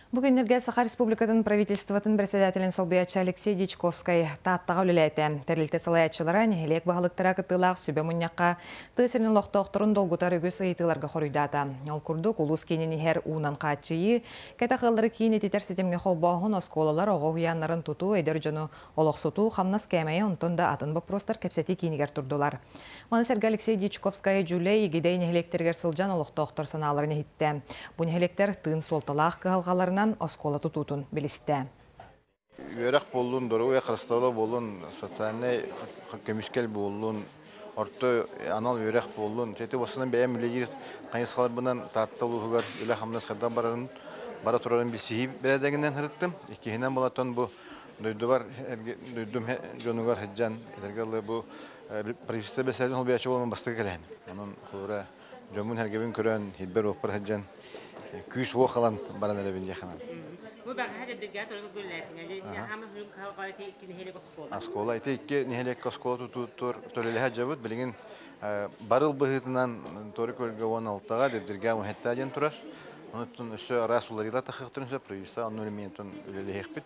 Бүгін Энергия Саха Республикатын правительствотын председателен солбиячы Алексей Дичковскай тааттаға үлеләйті. Тәрілті салаятчылара нехелек бағылықтыра кытылақ сөбе мұньяққа тысырын лоқтоқтырын долгутар үгіс ыйтыларға хорыйдата. Ол күрдік улус кенені хер унан қачыйы, кәті қылдыры кейін ететер сетемге қолбағын осколалар оғы ұянларын тұту, әдер жону олықсуту, қамнас кәмәйі ұнтында атын бопростар кәпсеті кейінігер тұрдылар. Манысерге Алексей Дичковскай жүлей егедей нехелектергер сылжан олықтоқтыр саналарын ехітті. Бұл нехелектер тын солталақ кығалғаларынан оскола тұтутын білісті. Үйерек болуын, дұру қырыстаулы болуын, социальный көмішкел болуын, орты анал үйерек болуын. Жеті осынан бәйім үлегер қайысқалар бұнан татты олығығар үлі қамнас қырдан бара тұрарын бір сихи бәрәдегінен ғырыттым. Екеғінен болатын бұл дойдум жонуғар хәджан. Етергелі бұл правительство бәсәлін ол бәйачы болуын бастығы кәләйін. Оның құлыра жомын әргебін көрін, хилбер оқпыр хәджан. Күш оқалан баран әлі бінде қанан. Аскола айты икке нехелек аскола tuttur төлелеһә җабыт билген барыл быһытынан торы көлгә 16-га диргә мөхәттә дигән турар. Онытын өсө расуларыла тахыктырын сөп, исә анны мен үлелеһек бит.